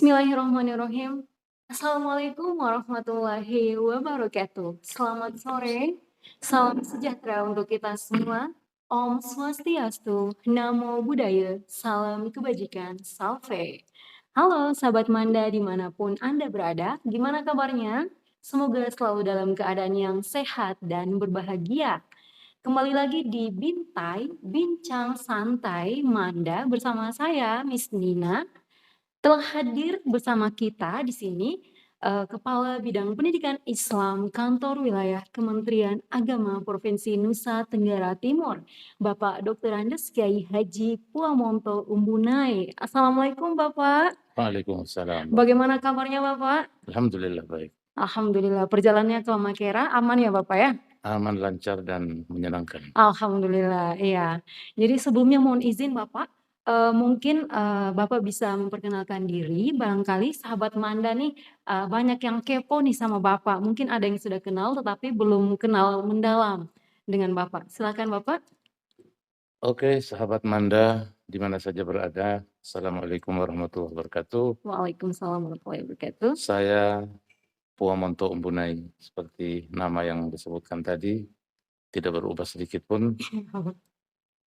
Bismillahirrahmanirrahim. Assalamualaikum warahmatullahi wabarakatuh. Selamat sore, salam sejahtera untuk kita semua. Om Swastiastu, Namo Buddhaya, salam kebajikan, salve. Halo sahabat Manda dimanapun Anda berada, gimana kabarnya? Semoga selalu dalam keadaan yang sehat dan berbahagia. Kembali lagi di Bintai, Bincang Santai Manda bersama saya, Miss Nina. Telah hadir bersama kita di sini, Kepala Bidang Pendidikan Islam Kantor Wilayah Kementerian Agama Provinsi Nusa Tenggara Timur, Bapak Dr. Andes Kiai Haji Puamonto Umbunai. Assalamualaikum Bapak, Waalaikumsalam. bagaimana kabarnya Bapak? Alhamdulillah baik. Alhamdulillah, perjalanannya ke Makera aman ya Bapak ya? Aman, lancar, dan menyenangkan. Alhamdulillah, iya. Jadi sebelumnya mohon izin Bapak, mungkin, Bapak bisa memperkenalkan diri, barangkali sahabat Manda nih, banyak yang kepo nih sama Bapak. Mungkin ada yang sudah kenal tetapi belum kenal mendalam dengan Bapak. Silakan Bapak. Oke, sahabat Manda, di mana saja berada, Assalamualaikum warahmatullahi wabarakatuh. Waalaikumsalam warahmatullahi wabarakatuh. Saya Puamonto Umbunai, seperti nama yang disebutkan tadi, tidak berubah sedikit pun.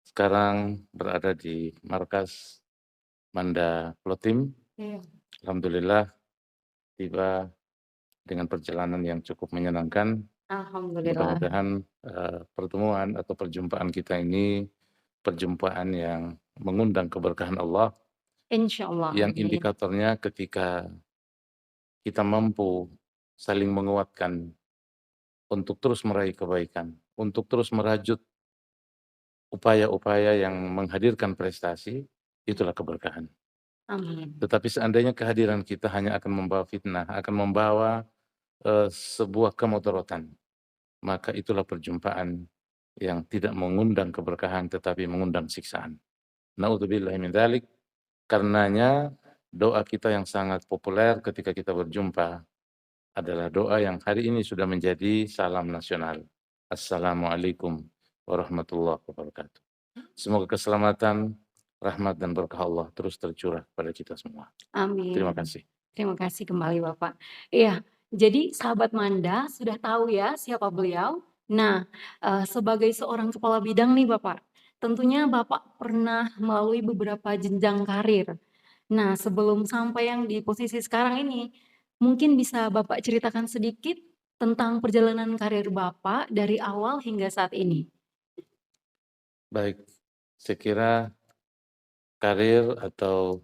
Sekarang berada di markas Manda Plotim. Iya. Alhamdulillah tiba dengan perjalanan yang cukup menyenangkan. Alhamdulillah. Mudah-mudahan pertemuan atau perjumpaan kita ini perjumpaan yang mengundang keberkahan Allah, Insyaallah, yang amin. indikatornya ketika kita mampu saling menguatkan untuk terus meraih kebaikan, untuk terus merajut upaya-upaya yang menghadirkan prestasi, itulah keberkahan. Amin. Tetapi seandainya kehadiran kita hanya akan membawa fitnah, akan membawa sebuah kemudaratan, maka itulah perjumpaan yang tidak mengundang keberkahan tetapi mengundang siksaan. Na'udzubillahi min dzalik. Karenanya doa kita yang sangat populer ketika kita berjumpa adalah doa yang hari ini sudah menjadi salam nasional. Assalamualaikum warahmatullahi wabarakatuh. Semoga keselamatan, rahmat dan berkah Allah terus tercurah pada kita semua. Amin. Terima kasih. Terima kasih kembali Bapak. Iya, jadi sahabat Manda sudah tahu ya siapa beliau. Nah, sebagai seorang kepala bidang nih Bapak, tentunya Bapak pernah melalui beberapa jenjang karir. Nah, sebelum sampai yang di posisi sekarang ini, mungkin bisa Bapak ceritakan sedikit tentang perjalanan karir Bapak dari awal hingga saat ini? Baik, saya kira karir atau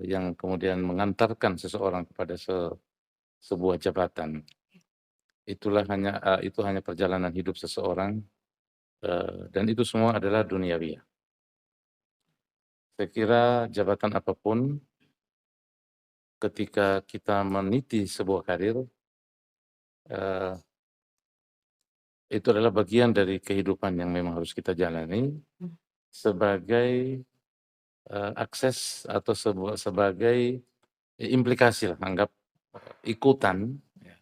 yang kemudian mengantarkan seseorang kepada sebuah jabatan, itu hanya perjalanan hidup seseorang, dan itu semua adalah duniawi. Saya kira jabatan apapun, ketika kita meniti sebuah karir, itu adalah bagian dari kehidupan yang memang harus kita jalani sebagai akses atau sebagai implikasi lah, anggap ikutan ya,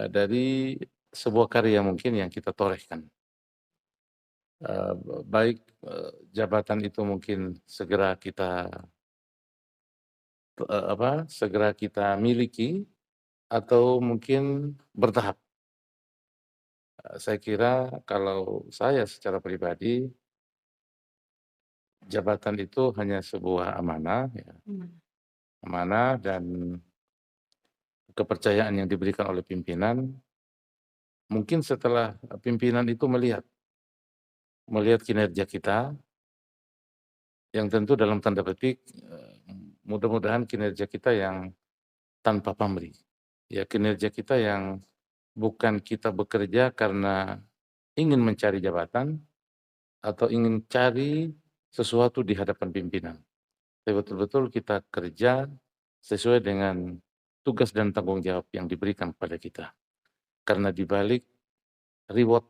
dari sebuah karya mungkin yang kita torehkan. Baik jabatan itu mungkin segera kita miliki atau mungkin bertahap. Saya kira kalau saya secara pribadi, jabatan itu hanya sebuah amanah ya, amanah dan kepercayaan yang diberikan oleh pimpinan. Mungkin setelah pimpinan itu melihat kinerja kita, yang tentu dalam tanda petik, mudah-mudahan kinerja kita yang tanpa pamrih. Ya, kinerja kita yang bukan kita bekerja karena ingin mencari jabatan atau ingin cari sesuatu di hadapan pimpinan. Tapi betul-betul kita kerja sesuai dengan tugas dan tanggung jawab yang diberikan kepada kita. Karena di balik reward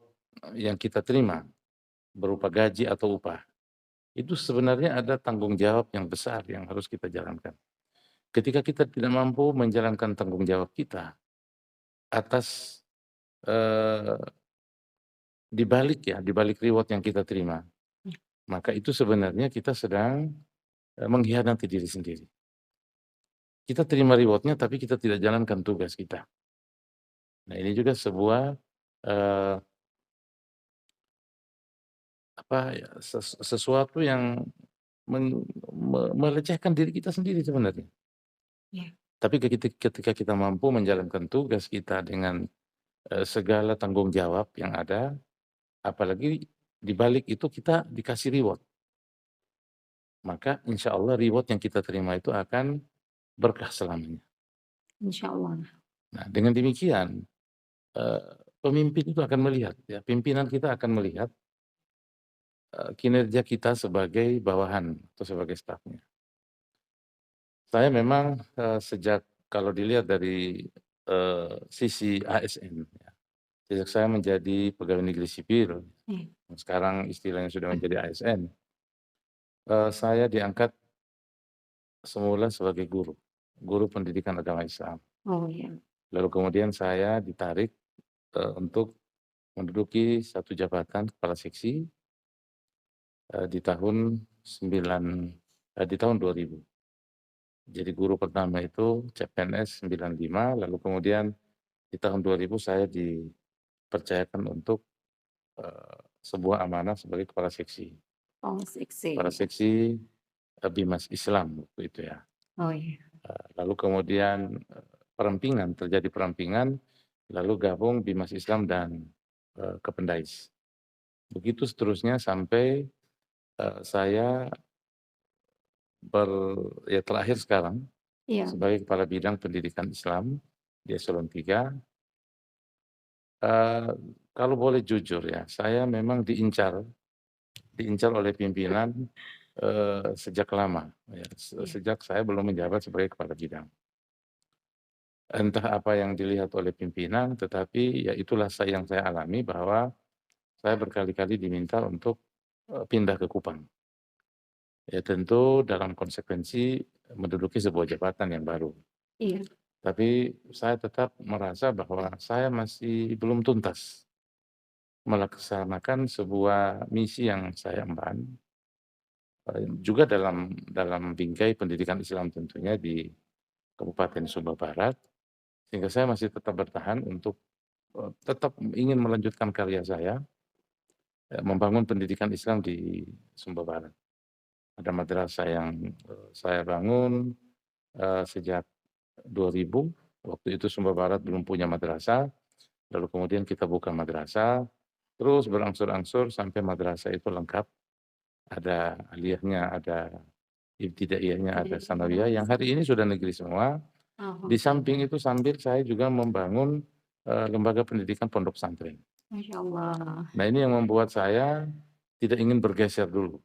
yang kita terima berupa gaji atau upah, itu sebenarnya ada tanggung jawab yang besar yang harus kita jalankan. Ketika kita tidak mampu menjalankan tanggung jawab kita atas di balik reward yang kita terima, maka itu sebenarnya kita sedang mengkhianati diri sendiri. kita terima reward-nya tapi kita tidak jalankan tugas kita. Nah ini juga sebuah, eee, apa ya, sesuatu yang melecehkan diri kita sendiri sebenarnya. Iya. Tapi ketika kita mampu menjalankan tugas kita dengan, segala tanggung jawab yang ada, apalagi di balik itu kita dikasih reward, maka insya Allah reward yang kita terima itu akan berkah selamanya. Insya Allah. Nah dengan demikian, eee, pemimpin itu akan melihat ya, pimpinan kita akan melihat, kinerja kita sebagai bawahan atau sebagai stafnya. Saya memang, sejak kalau dilihat dari, sisi ASN ya, sejak saya menjadi pegawai negeri sipil, Iya. sekarang istilahnya sudah menjadi ASN, saya diangkat semula sebagai guru, guru pendidikan agama Islam. Oh iya. Lalu kemudian saya ditarik, untuk menduduki satu jabatan kepala seksi, di tahun 2000. Jadi guru pertama itu CPNS 95, lalu kemudian di tahun 2000 saya dipercayakan untuk, sebuah amanah sebagai kepala seksi. Oh Kepala seksi. seksi, Bimas Islam waktu itu ya. Oh iya. Lalu kemudian, terjadi perampingan, lalu gabung Bimas Islam dan, Kependais. Begitu seterusnya sampai, saya ber ya terakhir sekarang Iya. sebagai kepala bidang pendidikan Islam di eselon 3. Kalau boleh jujur ya, saya memang diincar diincar oleh pimpinan, sejak lama ya, Iya. sejak saya belum menjabat sebagai kepala bidang. Entah apa yang dilihat oleh pimpinan, tetapi ya itulah yang saya alami bahwa saya berkali-kali diminta untuk, pindah ke Kupang. Ya tentu dalam konsekuensi menduduki sebuah jabatan yang baru. Iya. Tapi saya tetap merasa bahwa saya masih belum tuntas melaksanakan sebuah misi yang saya emban, juga dalam bingkai pendidikan Islam tentunya di Kabupaten Sumba Barat, sehingga saya masih tetap bertahan untuk, tetap ingin melanjutkan karya saya, membangun pendidikan Islam di Sumba Barat. Ada madrasah yang, saya bangun, sejak 2000, waktu itu Sumba Barat belum punya madrasah, lalu kemudian kita buka madrasah, terus berangsur-angsur sampai madrasah itu lengkap, ada aliyahnya, ada ibtidaiyahnya, ada Jadi sanawiyah, yang hari ini sudah negeri semua. Di samping alhamdulillah. itu sambil saya juga membangun, lembaga pendidikan pondok pesantren. Masya Allah. Nah ini yang membuat saya tidak ingin bergeser dulu,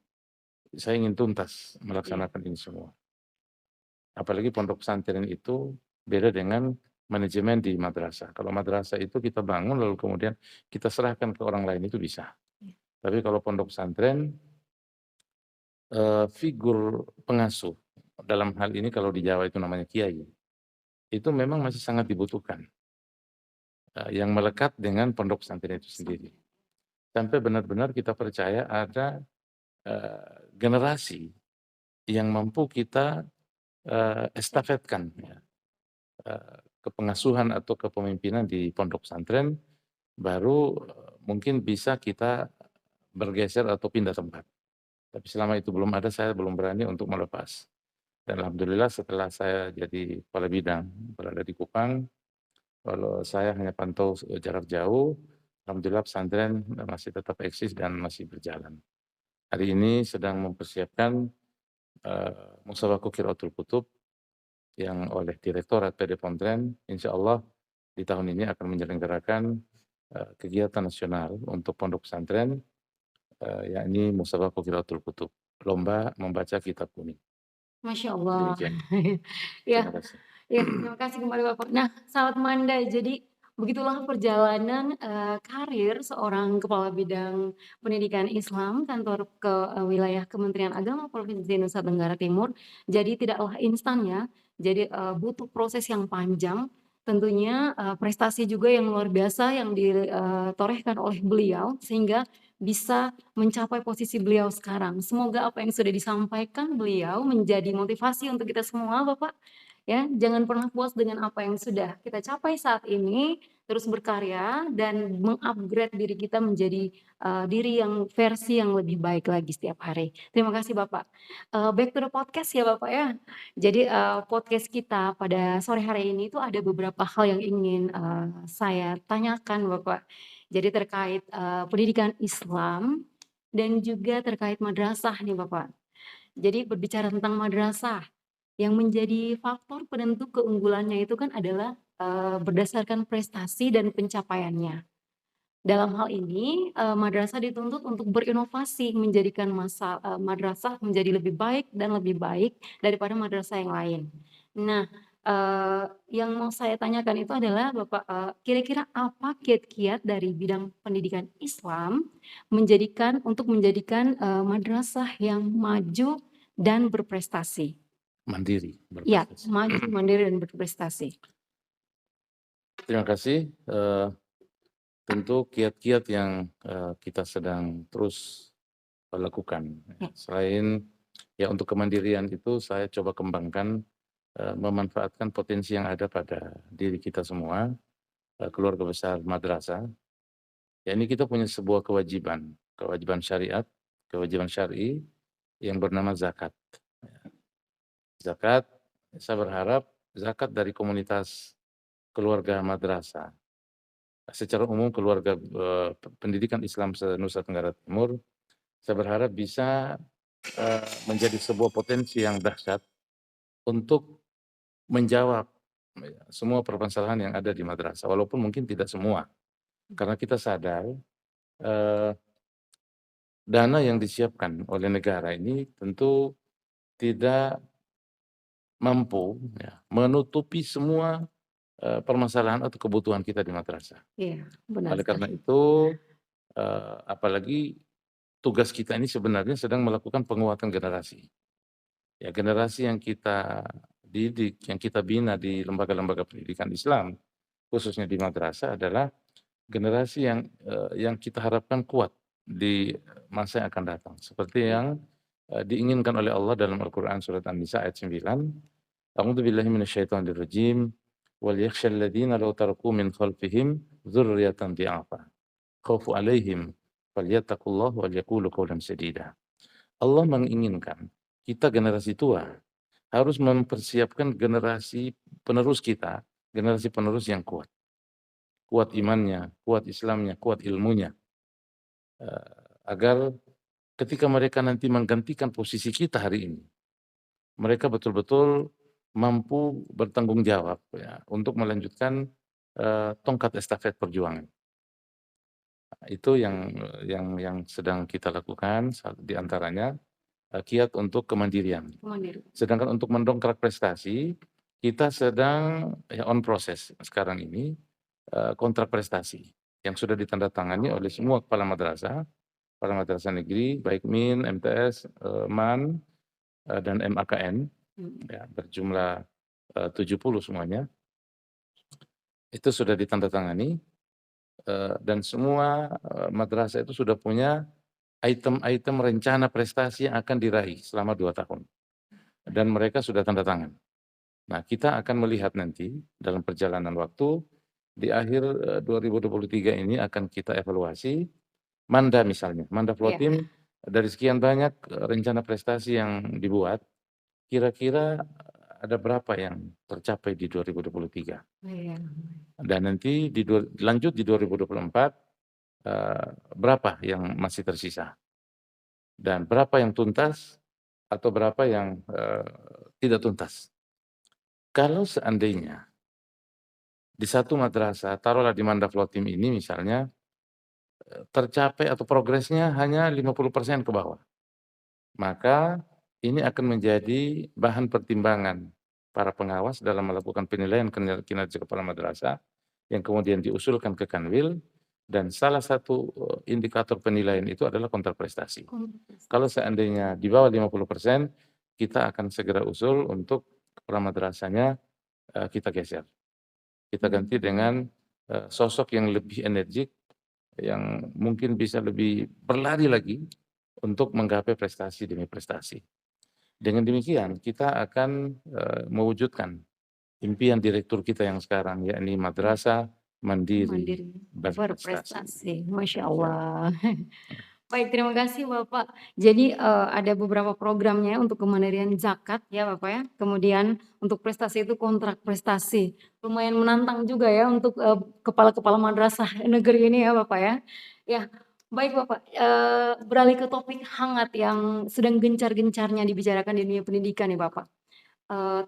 saya ingin tuntas Iya. melaksanakan ini semua. Apalagi pondok pesantren itu beda dengan manajemen di madrasah. Kalau madrasah itu kita bangun lalu kemudian kita serahkan ke orang lain itu bisa. Iya. Tapi kalau pondok pesantren, figur pengasuh, dalam hal ini kalau di Jawa itu namanya kiai, itu memang masih sangat dibutuhkan, yang melekat dengan pondok pesantren itu sendiri. Sampai. Sampai benar-benar kita percaya ada, generasi yang mampu kita, estafetkan ya, kepengasuhan atau kepemimpinan di pondok pesantren, baru, mungkin bisa kita bergeser atau pindah tempat. Tapi selama itu belum ada, saya belum berani untuk melepas. Dan alhamdulillah setelah saya jadi kepala bidang, berada di Kupang, kalau saya hanya pantau jarak jauh, alhamdulillah pesantren masih tetap eksis dan masih berjalan. Hari ini sedang mempersiapkan, Musabaqah Qiraatul Kutub yang oleh Direktorat PD Pontren, insyaallah di tahun ini akan menyelenggarakan, kegiatan nasional untuk pondok pesantren, yakni Musabaqah Qiraatul Kutub, lomba membaca kitab kuning. Masya Allah. Demikian, Ya. terima kasih. Ya, terima kasih kembali Bapak. Nah, sahabat Manda, jadi begitulah perjalanan, karir seorang kepala bidang pendidikan Islam kantor wilayah Kementerian Agama Provinsi Nusa Tenggara Timur. Jadi tidaklah instan ya, jadi, butuh proses yang panjang, tentunya, prestasi juga yang luar biasa yang ditorehkan oleh beliau sehingga bisa mencapai posisi beliau sekarang. Semoga apa yang sudah disampaikan beliau menjadi motivasi untuk kita semua Bapak, ya. Jangan pernah puas dengan apa yang sudah kita capai saat ini, terus berkarya dan meng-upgrade diri kita menjadi, diri yang versi yang lebih baik lagi setiap hari. Terima kasih Bapak. Back to the podcast ya Bapak ya. Jadi, podcast kita pada sore hari ini itu ada beberapa hal yang ingin, saya tanyakan Bapak. Jadi terkait, pendidikan Islam dan juga terkait madrasah nih Bapak. Jadi berbicara tentang madrasah, yang menjadi faktor penentu keunggulannya itu kan adalah, berdasarkan prestasi dan pencapaiannya. Dalam hal ini, madrasah dituntut untuk berinovasi menjadikan madrasah menjadi lebih baik dan lebih baik daripada madrasah yang lain. Nah, yang mau saya tanyakan itu adalah Bapak, kira-kira apa kiat-kiat dari bidang pendidikan Islam menjadikan, madrasah yang maju dan berprestasi? Mandiri, Iya, berprestasi. maju, mandiri, dan berprestasi. Terima kasih, tentu kiat-kiat yang, kita sedang terus lakukan. Ya, Selain ya untuk kemandirian itu saya coba kembangkan, memanfaatkan potensi yang ada pada diri kita semua, keluarga besar madrasah. Ya ini kita punya sebuah kewajiban, kewajiban syariat, kewajiban syar'i yang bernama zakat. Zakat, saya berharap zakat dari komunitas keluarga madrasah, secara umum keluarga, pendidikan Islam se-Nusa Tenggara Timur, saya berharap bisa, menjadi sebuah potensi yang dahsyat untuk menjawab, semua permasalahan yang ada di madrasah, walaupun mungkin tidak semua. Karena kita sadar, eee, dana yang disiapkan oleh negara ini tentu tidak mampu ya, menutupi semua, permasalahan atau kebutuhan kita di madrasah. iya, benar Oleh karena sekali. itu, apalagi tugas kita ini sebenarnya sedang melakukan penguatan generasi. Ya generasi yang kita didik, yang kita bina di lembaga-lembaga pendidikan Islam, khususnya di madrasah adalah generasi yang kita harapkan kuat di masa yang akan datang. Seperti yang, diinginkan oleh Allah dalam Al-Qur'an surat An-Nisa ayat 9, "A'udzubillahi minasyaitonirrajim, wal yakhshal ladzina law taraku min khalfihim dzurriyyatan dhi'afa, khaufu 'alaihim falyattaqullaha wal yaqulu qawlan sadida." Allah menginginkan kita generasi tua harus mempersiapkan generasi penerus kita, generasi penerus yang kuat. Kuat imannya, kuat Islamnya, kuat ilmunya, agar ketika mereka nanti menggantikan posisi kita hari ini, mereka betul-betul mampu bertanggung jawab ya, untuk melanjutkan, tongkat estafet perjuangan. Itu yang sedang kita lakukan, di antaranya, kiat untuk kemandirian. Mandiri. Sedangkan untuk mendongkrak prestasi, kita sedang ya on proses sekarang ini, kontrak prestasi yang sudah ditandatangani oleh semua kepala madrasah negeri, baik MIN, MTS, MAN, dan MAKN, Mhm. ya berjumlah, 70 semuanya, itu sudah ditandatangani, dan semua, madrasah itu sudah punya item-item rencana prestasi yang akan diraih selama 2 tahun, dan mereka sudah tanda tangan. Nah, kita akan melihat nanti dalam perjalanan waktu, di akhir, 2023 ini akan kita evaluasi, Manda misalnya, Manda Iya, Flotim dari sekian banyak, rencana prestasi yang dibuat, kira-kira ada berapa yang tercapai di 2023. iya. Dan nanti lanjut di 2024, berapa yang masih tersisa, dan berapa yang tuntas atau berapa yang, tidak tuntas. Kalau seandainya di satu madrasah, taruhlah di Manda Flotim ini misalnya, tercapai atau progresnya hanya 50% ke bawah, maka ini akan menjadi bahan pertimbangan para pengawas dalam melakukan penilaian kinerja kepala madrasah, yang kemudian diusulkan ke Kanwil, dan salah satu, indikator penilaian itu adalah kontrak prestasi. Kalau seandainya di bawah 50%, kita akan segera usul untuk kepala madrasahnya, kita geser. Kita ganti dengan, sosok yang lebih energik, yang mungkin bisa lebih berlari lagi untuk menggapai prestasi demi prestasi. Dengan demikian kita akan, mewujudkan impian direktur kita yang sekarang, yakni madrasah mandiri Mandiri, berprestasi. berprestasi, Masya Demikian. Allah. Baik, terima kasih Bapak. Jadi, ada beberapa programnya untuk kemandirian zakat ya Bapak ya, kemudian untuk prestasi itu kontrak prestasi. Lumayan menantang juga ya untuk, kepala-kepala madrasah negeri ini ya Bapak ya. Ya, baik Bapak, beralih ke topik hangat yang sedang gencar-gencarnya dibicarakan di dunia pendidikan nih Bapak,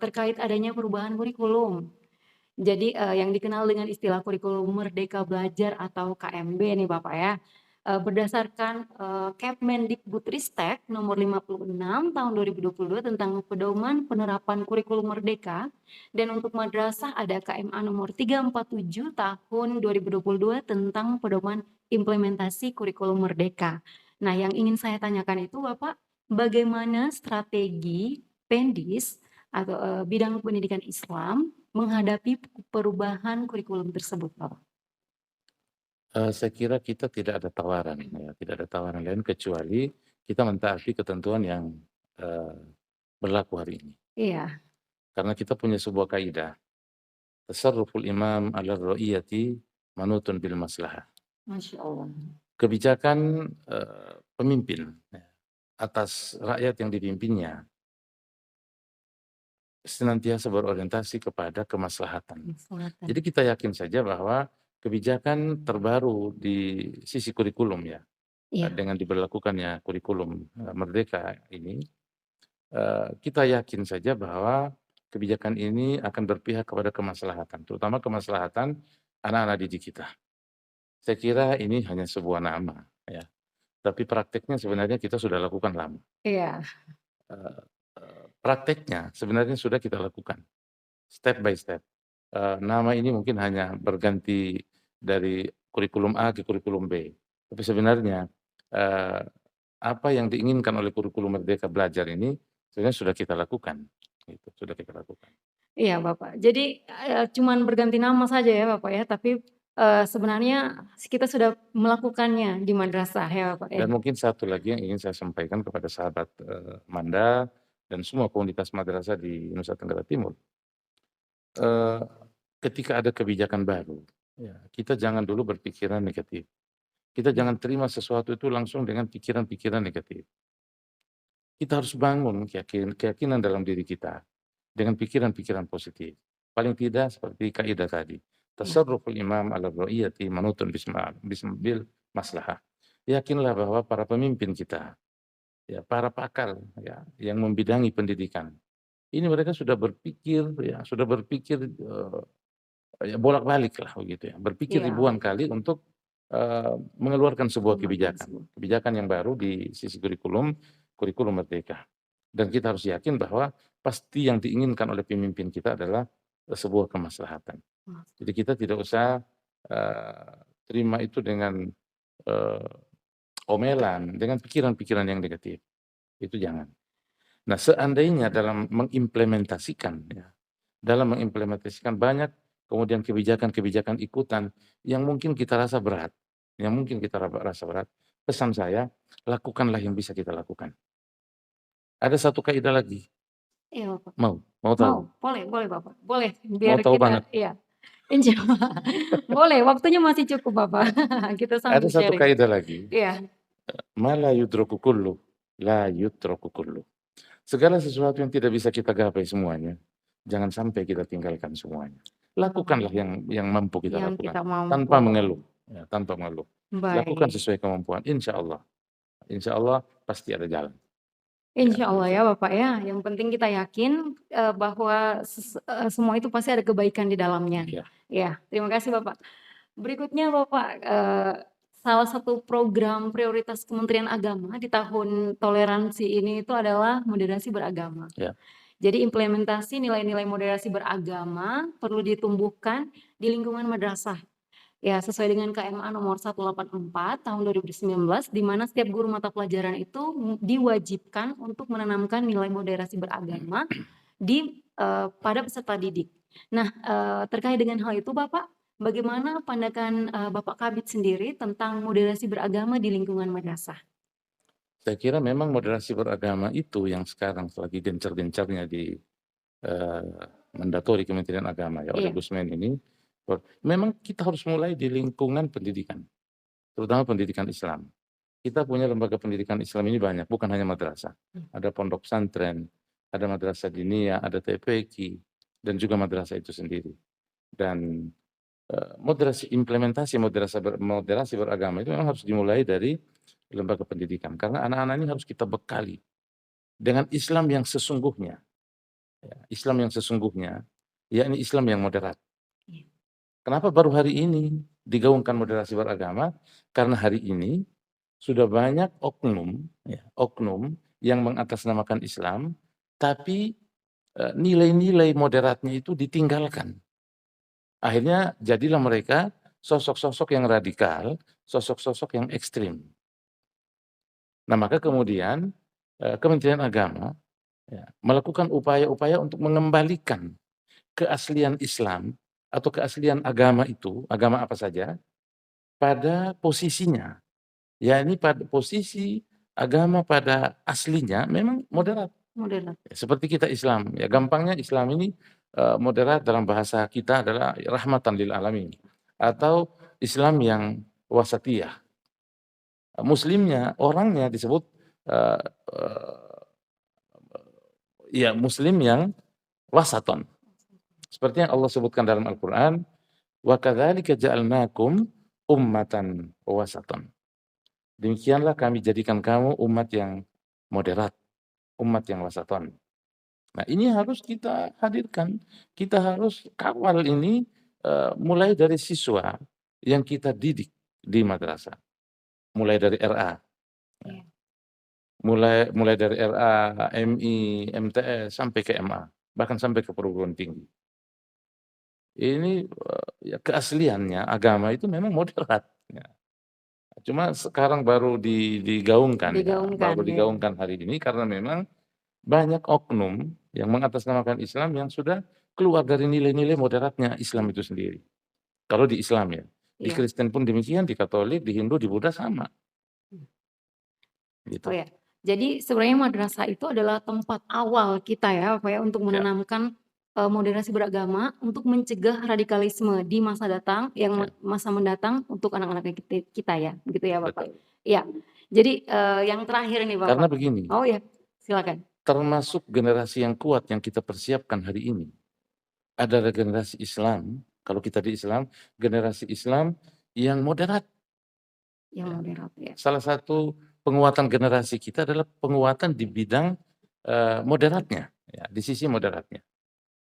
terkait adanya perubahan kurikulum. Jadi, yang dikenal dengan istilah kurikulum Merdeka Belajar atau KMB nih Bapak ya, berdasarkan, Kepmendikbudristek nomor 56 tahun 2022 tentang pedoman penerapan kurikulum merdeka, dan untuk madrasah ada KMA nomor 347 tahun 2022 tentang pedoman implementasi kurikulum merdeka. Nah, yang ingin saya tanyakan itu Bapak, bagaimana strategi Pendis atau, bidang pendidikan Islam menghadapi perubahan kurikulum tersebut, Bapak? Saya kira kita tidak ada tawaran ya, tidak ada tawaran lain kecuali kita mentaati ketentuan yang, eee, berlaku hari ini. Iya, Karena kita punya sebuah kaidah, tasarruful imam 'ala ar-ra'iyati manutun bil maslahah. Masya Allah. Kebijakan, pemimpin ya, atas rakyat yang dipimpinnya senantiasa berorientasi kepada kemaslahatan. Selatan. Jadi kita yakin saja bahwa kebijakan terbaru di sisi kurikulum ya, Iya, dengan diberlakukannya kurikulum, merdeka ini, kita yakin saja bahwa kebijakan ini akan berpihak kepada kemaslahatan, terutama kemaslahatan anak-anak didik kita. Saya kira ini hanya sebuah nama ya, tapi prakteknya sebenarnya kita sudah lakukan lama. iya, Eee Prakteknya sebenarnya sudah kita lakukan, step by step. Nama ini mungkin hanya berganti dari kurikulum A ke kurikulum B, tapi sebenarnya, eee, apa yang diinginkan oleh kurikulum Merdeka Belajar ini sebenarnya sudah kita lakukan, gitu, sudah kita lakukan. iya, Bapak. Jadi, cuman berganti nama saja ya, Bapak ya, tapi, sebenarnya kita sudah melakukannya di madrasah ya, Bapak ya? Dan mungkin satu lagi yang ingin saya sampaikan kepada sahabat, Manda dan semua komunitas madrasah di Nusa Tenggara Timur, eee, ketika ada kebijakan baru, ya, kita jangan dulu berpikiran negatif. Kita Iya, jangan terima sesuatu itu langsung dengan pikiran-pikiran negatif. Kita harus bangun keyakinan dalam diri kita dengan pikiran-pikiran positif. Paling tidak seperti kaidah tadi, iya, tasarruful imam 'ala ra'iyati manutun bil maslahah. Yakinlah bahwa para pemimpin kita, ya, para pakar ya, yang membidangi pendidikan, ini mereka sudah berpikir ya, sudah berpikir, ya bolak-baliklah begitu ya, berpikir iya, ribuan kali untuk, mengeluarkan sebuah mengeluarkan kebijakan, sebuah kebijakan yang baru di sisi kurikulum, kurikulum merdeka. Dan kita harus yakin bahwa pasti yang diinginkan oleh pemimpin kita adalah, sebuah kemaslahatan. Jadi kita tidak usah, terima itu dengan, eee, omelan, dengan pikiran-pikiran yang negatif, itu jangan. Nah, seandainya dalam mengimplementasikan banyak kemudian kebijakan-kebijakan ikutan yang mungkin kita rasa berat, rasa berat, pesan saya, lakukanlah yang bisa kita lakukan. Ada satu kaidah lagi, iya, Bapak. mau Mau, tahu? boleh boleh, Bapak, boleh, Mau biar tahu kita banget? iya, insya Allah. Boleh, waktunya masih cukup, Bapak. Kita Ada sambil satu sharing. kaidah lagi, Iya, "Ma la yudraku kulluh, la yutraku kulluh." Segala sesuatu yang tidak bisa kita gapai semuanya, jangan sampai kita tinggalkan semuanya. Lakukanlah yang mampu kita yang lakukan, kita mampu. tanpa mengeluh, ya, tanpa mengeluh. Lakukan Baik. sesuai kemampuan, insya Allah pasti ada jalan. Ya, Insya Allah ya demikian. Bapak ya, yang penting kita yakin, bahwa semua itu pasti ada kebaikan di dalamnya. Iya, Ya, terima kasih Bapak. Berikutnya Bapak, salah satu program prioritas Kementerian Agama di tahun toleransi ini itu adalah moderasi beragama. iya. Jadi implementasi nilai-nilai moderasi beragama perlu ditumbuhkan di lingkungan madrasah. Ya, sesuai dengan KMA nomor 184 tahun 2019, di mana setiap guru mata pelajaran itu diwajibkan untuk menanamkan nilai moderasi beragama pada peserta didik. Nah, terkait dengan hal itu Bapak, bagaimana pandangan, Bapak Kabid sendiri tentang moderasi beragama di lingkungan madrasah? Saya kira memang moderasi beragama itu yang sekarang lagi gencar-gencarnya di, eee, mandatori Kementerian Agama ya oleh Iya. Gus Men ini, memang kita harus mulai di lingkungan pendidikan, terutama pendidikan Islam. Kita punya lembaga pendidikan Islam ini banyak, bukan hanya madrasah. Ada pondok pesantren, ada madrasah diniyah, ada TPQ, dan juga madrasah itu sendiri. Dan moderasi beragama itu memang harus dimulai dari lembaga pendidikan. Karena anak-anak ini harus kita bekali dengan Islam yang sesungguhnya. Ya, Islam yang sesungguhnya, yakni Islam yang moderat. Iya. Kenapa baru hari ini digaungkan moderasi beragama? Karena hari ini sudah banyak oknum, ya, oknum yang mengatasnamakan Islam, tapi nilai-nilai moderatnya itu ditinggalkan. Akhirnya jadilah mereka sosok-sosok yang radikal, sosok-sosok yang ekstrim. Nah, maka kemudian Kementerian Agama ya, melakukan upaya-upaya untuk mengembalikan keaslian Islam atau keaslian agama itu, agama apa saja, pada posisinya. Ya, ini pada posisi agama pada aslinya memang moderat. Moderat. Seperti kita Islam, ya gampangnya Islam ini moderat dalam bahasa kita adalah rahmatan lil alamin atau Islam yang wasatiyah. Muslimnya, orangnya disebut eee eee, ya muslim yang wasaton. Seperti yang Allah sebutkan dalam Al-Qur'an, "Wa kadzalika ja'alnakum ummatan wasaton." Demikianlah kami jadikan kamu umat yang moderat, umat yang wasaton. Nah, ini harus kita hadirkan, kita harus kawal ini, mulai dari siswa yang kita didik di madrasah, mulai dari RA, Iya. mulai mulai dari RA, MI, MTS, sampai ke MA, bahkan sampai ke perguruan tinggi. Ini, ya keasliannya agama itu memang moderat, ya. Cuma sekarang baru digaungkan ya, Digaungkan, baru ya. digaungkan hari ini karena memang banyak oknum yang mengatasnamakan Islam yang sudah keluar dari nilai-nilai moderatnya Islam itu sendiri. Kalau di Islam ya. Di Iya. Kristen pun demikian, di Katolik, di Hindu, di Buddha sama. Oh Gitu. ya. Jadi sebenarnya madrasah itu adalah tempat awal kita ya, Pak ya, untuk Ya, menanamkan, moderasi beragama untuk mencegah radikalisme di masa datang ya, masa mendatang untuk anak-anak kita ya, begitu ya Bapak? betul. Iya. Jadi, yang terakhir nih Karena Bapak. begini, Oh ya, silakan. termasuk generasi yang kuat yang kita persiapkan hari ini adalah generasi Islam, kalau kita di Islam, generasi Islam yang moderat. Yang Ya. moderat ya. Salah satu penguatan generasi kita adalah penguatan di bidang, moderatnya, ya, di sisi moderatnya.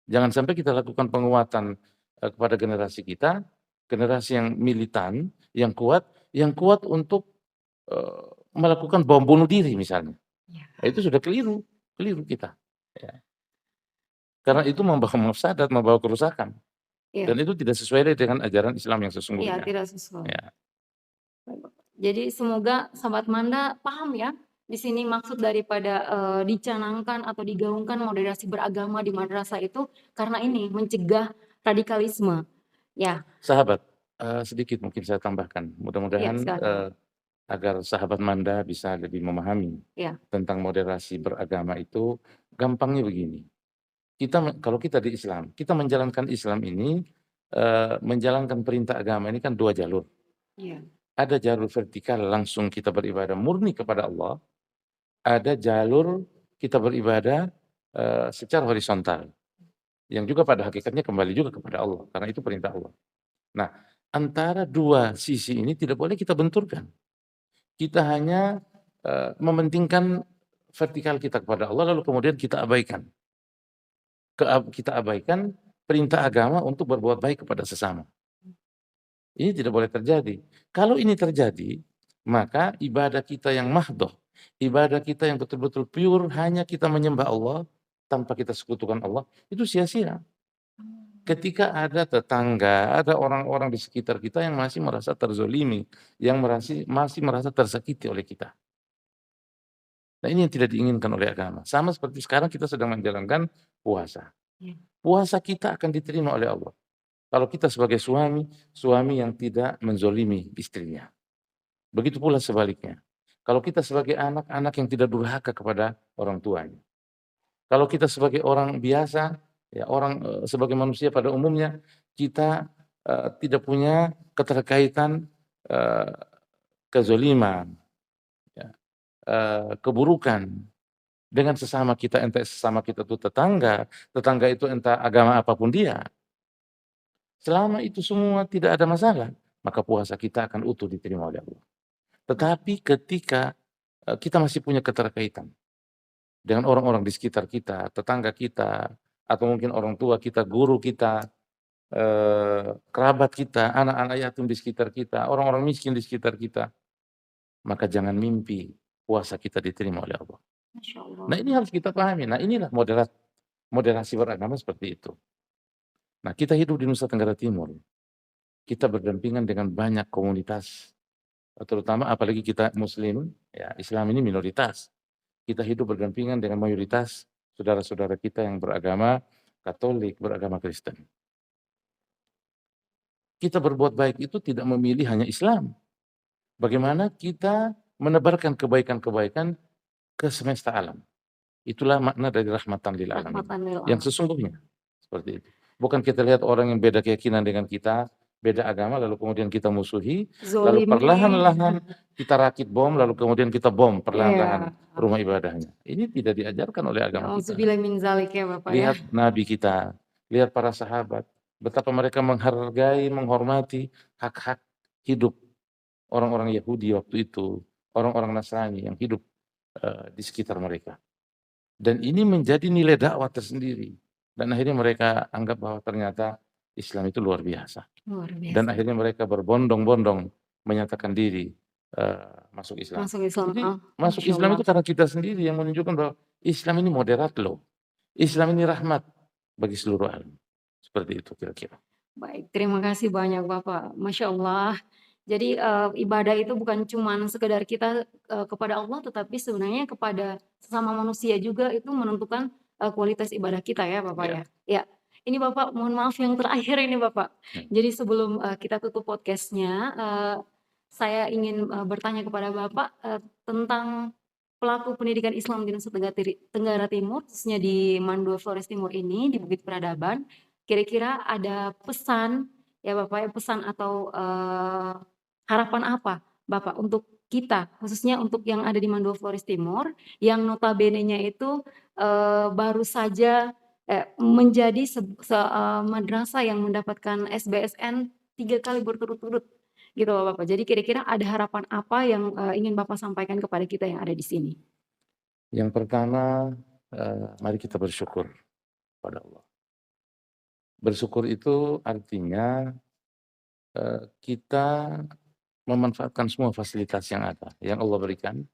Jangan sampai kita lakukan penguatan, kepada generasi kita, generasi yang militan, yang kuat untuk, melakukan bom bunuh diri misalnya. Iya. Nah, itu sudah keliru keliru kita, ya. Karena itu membawa mafsadat, membawa kerusakan, dan Iya. itu tidak sesuai dengan ajaran Islam yang Iya, sesungguhnya, tidak sesuai. ya. Jadi semoga Sobat Manda paham ya, di sini maksud daripada, dicanangkan atau digaungkan moderasi beragama di madrasah itu karena ini, mencegah radikalisme. Ya, Sahabat, sedikit mungkin saya tambahkan, iya mudah-mudahan, silakan. agar sahabat Manda bisa lebih memahami Iya, tentang moderasi beragama itu, gampangnya begini, kita kalau kita di Islam, kita menjalankan Islam ini, menjalankan perintah agama ini kan 2 jalur. iya, Ada jalur vertikal langsung kita beribadah murni kepada Allah, ada jalur kita beribadah, secara horizontal, yang juga pada hakikatnya kembali juga kepada Allah, karena itu perintah Allah. Nah, antara 2 sisi ini tidak boleh kita benturkan. Kita hanya, mementingkan vertikal kita kepada Allah, lalu kemudian kita abaikan perintah agama untuk berbuat baik kepada sesama. Ini tidak boleh terjadi. Kalau ini terjadi, maka ibadah kita yang mahdhah, ibadah kita yang betul-betul pure hanya kita menyembah Allah, tanpa kita sekutukan Allah, itu sia-sia. Ketika ada tetangga, ada orang-orang di sekitar kita yang masih merasa terzolimi, yang masih merasa tersakiti oleh kita. Nah, ini yang tidak diinginkan oleh agama. Sama seperti sekarang kita sedang menjalankan puasa. iya, Puasa kita akan diterima oleh Allah. Kalau kita sebagai suami, suami yang tidak menzolimi istrinya. Begitu pula sebaliknya. Kalau kita sebagai anak, anak yang tidak durhaka kepada orang tuanya. Kalau kita sebagai orang biasa, Ya, orang, sebagai manusia pada umumnya kita, tidak punya keterkaitan, eee, kezaliman, ya, keburukan dengan sesama kita, entah sesama kita itu tetangga, tetangga itu entah agama apapun dia. Selama itu semua tidak ada masalah, maka puasa kita akan utuh diterima oleh Allah. Tetapi ketika, kita masih punya keterkaitan dengan orang-orang di sekitar kita, tetangga kita, atau mungkin orang tua kita, guru kita, kerabat kita, anak-anak yatim di sekitar kita, orang-orang miskin di sekitar kita, maka jangan mimpi puasa kita diterima oleh Allah. Masya Nah, Allah. ini harus kita pahami. Nah, inilah moderasi beragama seperti itu. Nah, kita hidup di Nusa Tenggara Timur, kita berdampingan dengan banyak komunitas, terutama apalagi kita muslim, ya, Islam ini minoritas. Kita hidup berdampingan dengan mayoritas saudara-saudara kita yang beragama Katolik, beragama Kristen. Kita berbuat baik itu tidak memilih hanya Islam. Bagaimana kita menebarkan kebaikan-kebaikan ke semesta alam. Itulah makna dari rahmatan lil alamin. Rahmatan lil Yang alamin. sesungguhnya seperti itu. Bukan kita lihat orang yang beda keyakinan dengan kita, beda agama, lalu kemudian kita musuhi, lalu Zolimi. perlahan-lahan kita rakit bom, lalu kemudian kita bom perlahan-lahan Iya. rumah ibadahnya. Ini tidak diajarkan oleh agama kita. Nauzubillah min zalik ya Bapak ya. Lihat nabi kita, lihat para sahabat, betapa mereka menghargai, menghormati hak-hak hidup orang-orang Yahudi waktu itu, orang-orang Nasrani yang hidup, di sekitar mereka. Dan ini menjadi nilai dakwah tersendiri. Dan akhirnya mereka anggap bahwa ternyata Islam itu luar biasa. Luar Dan biasa. akhirnya mereka berbondong-bondong menyatakan diri, masuk Islam. Masuk Islam. Jadi masuk Masya Islam Allah. itu karena kita sendiri yang menunjukkan bahwa Islam ini moderat loh. Islam ini rahmat bagi seluruh alam. Seperti itu kira-kira. Baik, terima kasih banyak Bapak. Masya Allah. Jadi ibadah itu bukan cuman sekedar kita kepada Allah, tetapi sebenarnya kepada sesama manusia juga itu menentukan kualitas ibadah kita ya Bapak Ya. ya. Ya, ini Bapak mohon maaf yang terakhir ini Bapak. Jadi sebelum kita tutup podcastnya, saya ingin bertanya kepada Bapak tentang pelaku pendidikan Islam di Nusa Tenggara Timur, khususnya di Mandua Flores Timur ini, di Bukit Peradaban. Kira-kira ada pesan ya Bapak ya, pesan atau harapan apa Bapak untuk kita, khususnya untuk yang ada di Mandua Flores Timur, yang notabene-nya itu baru saja menjadi madrasah yang mendapatkan SBSN 3 kali berturut-turut gitu loh Bapak. Jadi kira-kira ada harapan apa yang ingin Bapak sampaikan kepada kita yang ada di sini? Yang pertama, mari kita bersyukur pada Allah. Bersyukur itu artinya, kita memanfaatkan semua fasilitas yang ada, yang Allah berikan.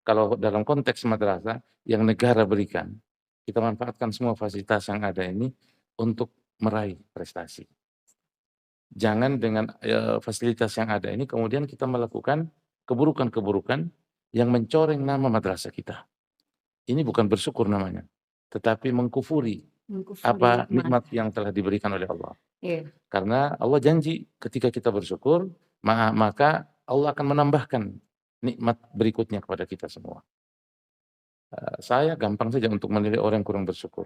Kalau dalam konteks madrasah, yang negara berikan, kita manfaatkan semua fasilitas yang ada ini untuk meraih prestasi. Jangan dengan, fasilitas yang ada ini kemudian kita melakukan keburukan-keburukan yang mencoreng nama madrasah kita. Ini bukan bersyukur namanya, tetapi mengkufuri Mengkufuri apa nikmat. nikmat yang telah diberikan oleh Allah. Iya. Karena Allah janji ketika kita bersyukur, maka Allah akan menambahkan nikmat berikutnya kepada kita semua. Saya gampang saja untuk menilai orang yang kurang bersyukur.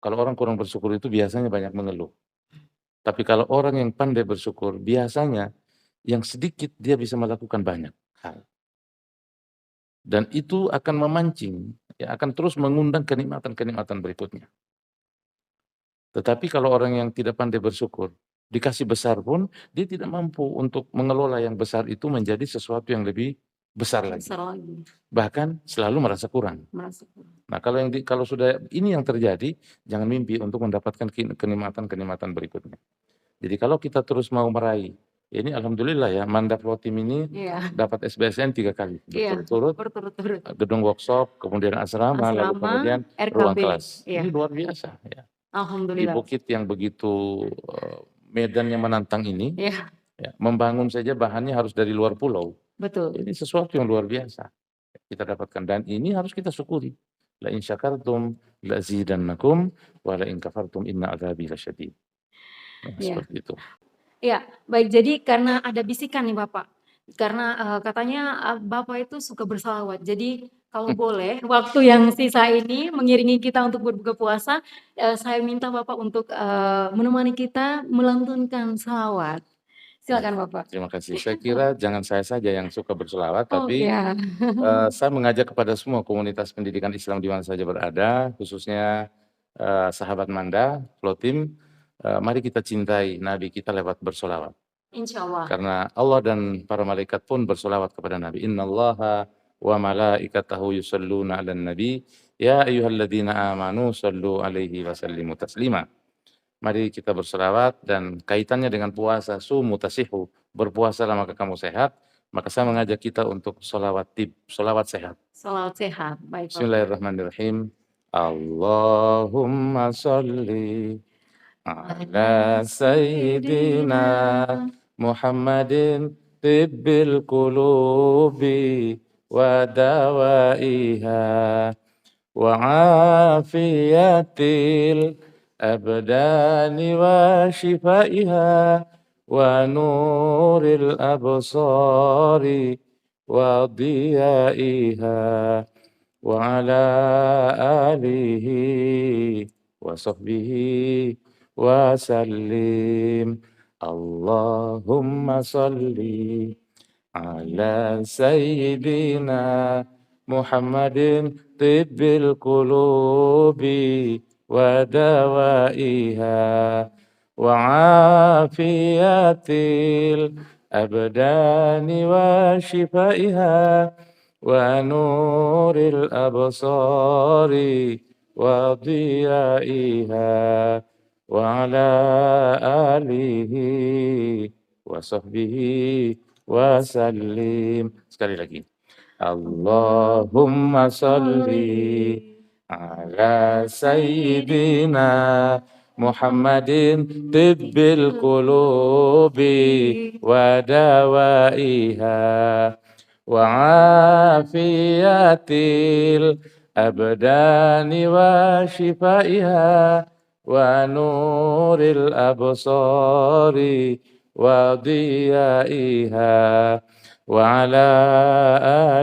Kalau orang kurang bersyukur itu biasanya banyak mengeluh. Tapi kalau orang yang pandai bersyukur, biasanya yang sedikit dia bisa melakukan banyak hal. Dan itu akan memancing, ya, akan terus mengundang kenikmatan-kenikmatan berikutnya. Tetapi kalau orang yang tidak pandai bersyukur, dikasih besar pun, dia tidak mampu untuk mengelola yang besar itu menjadi sesuatu yang lebih besar lagi. Besar lagi. Bahkan selalu merasa kurang. Merasa kurang. Nah, kalau sudah ini yang terjadi, jangan mimpi untuk mendapatkan kenikmatan-kenikmatan berikutnya. Jadi kalau kita terus mau meraih, ini alhamdulillah ya, Mandap Rotim ini Iya. dapat SBSN 3 kali Iya, berturut-turut, berturut-turut. gedung workshop, kemudian asrama, lalu Asrama, kemudian ruang RKB. kelas. Iya. Ini luar biasa ya. Di Alhamdulillah. bukit yang begitu, medan yang menantang ini, Iya, ya, membangun saja bahannya harus dari luar pulau. betul. Ini sesuatu yang luar biasa kita dapatkan dan ini harus kita syukuri. La in syakartum la azidannakum wa la in kafartum inna adzabi lasyadid. Nah, Iya. seperti itu. Iya, baik. Jadi karena ada bisikan nih Bapak, karena katanya Bapak itu suka berselawat. Jadi Kalau boleh, waktu yang sisa ini mengiringi kita untuk berbuka puasa, saya minta Bapak untuk, menemani kita melantunkan shalawat. Ya, Silakan Bapak. terima kasih. Saya kira jangan saya saja yang suka berselawat, Oh, tapi, ya. saya mengajak kepada semua komunitas pendidikan Islam di mana saja berada, khususnya, sahabat Manda, Flotim, mari kita cintai Nabi kita lewat bersolawat. Insyaallah. Karena Allah dan para malaikat pun bersolawat kepada Nabi. Innallaha wa malaikatahu yusholluna 'alan nabi, ya ayyuhalladzina amanu shallu 'alaihi wa sallimu taslima. Mari kita berselawat dan kaitannya dengan puasa, sumu tasihu, berpuasalah maka kamu sehat, maka saya mengajak kita untuk sholawat tib, sholawat sehat. Shalawat sehat. Baik Bapak. Bismillahirrahmanirrahim. Allahumma sholli ala sayyidina Muhammadin tibbil qulubi wa dawaiha wa afiyatil abdani wa shifaiha wa nuril absari wa diyaiha wa ala alihi wa sahbihi wa sallim. Allahumma salli ala sayyidina Muhammadin tibbil qulubi wa dawaiha wa afiyatil abdani wa shifaiha wa nuril absari wa diyaiha wa ala alihi wa sahbihi wa sallim. Sekali lagi. Allahumma salli ala sayyidina Muhammadin tibbil qulubi wa dawaiha wa afiyatil abdani wa shifaiha wa nuril absari wa diyaiha wa ala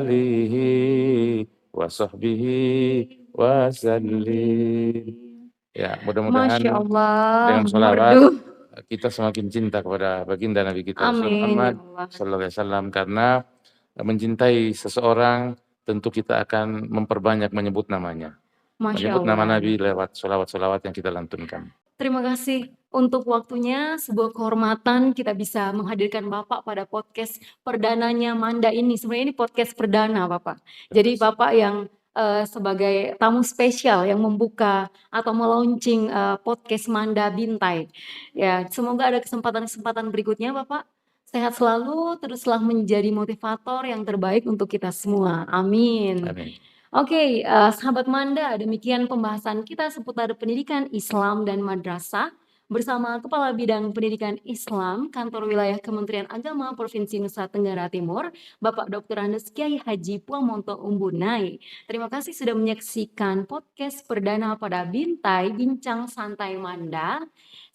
alihi wa sahbihi wa sallim. Ya, mudah-mudahan Masya Allah, dengan sholawat merdu. kita semakin cinta kepada baginda Nabi kita Rasulullah Amin ya Muhammad Allah. sallallahu alaihi wasallam karena mencintai seseorang tentu kita akan memperbanyak menyebut namanya. Masya Menyebut nama Allah. Nabi lewat sholawat-sholawat yang kita lantunkan. Terima kasih untuk waktunya, sebuah kehormatan kita bisa menghadirkan Bapak pada podcast perdananya Manda ini. Sebenarnya ini podcast perdana Bapak. Jadi Bapak yang sebagai tamu spesial yang membuka atau melaunching podcast Manda Bintai. Ya, semoga ada kesempatan-kesempatan berikutnya Bapak. Sehat selalu, teruslah menjadi motivator yang terbaik untuk kita semua. Amin. Amin. Oke, sahabat Manda, demikian pembahasan kita seputar pendidikan Islam dan madrasah bersama Kepala Bidang Pendidikan Islam Kantor Wilayah Kementerian Agama Provinsi Nusa Tenggara Timur, Bapak Dr. Andes Kiai Haji Puamonto Umbunai. Terima kasih sudah menyaksikan podcast perdana pada Bintai Bincang Santai Manda.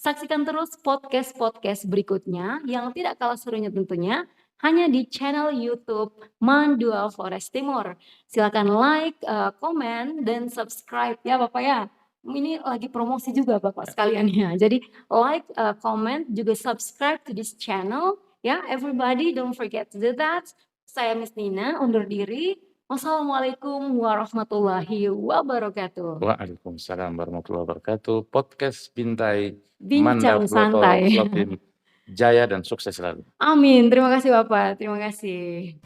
Saksikan terus podcast-podcast berikutnya yang tidak kalah serunya tentunya hanya di channel YouTube Mandua Flores Timur. Silakan like, komen, dan subscribe ya Bapak ya. Ini lagi promosi juga Bapak sekalian ya. Jadi like, comment, juga subscribe to this channel ya. Everybody don't forget to do that. Saya Miss Nina undur diri. Wassalamualaikum warahmatullahi wabarakatuh. Waalaikumsalam warahmatullahi wabarakatuh. Podcast Bintai Manda Bincang santai. Flotim Jaya dan sukses selalu. Amin. Terima kasih Bapak. Terima kasih.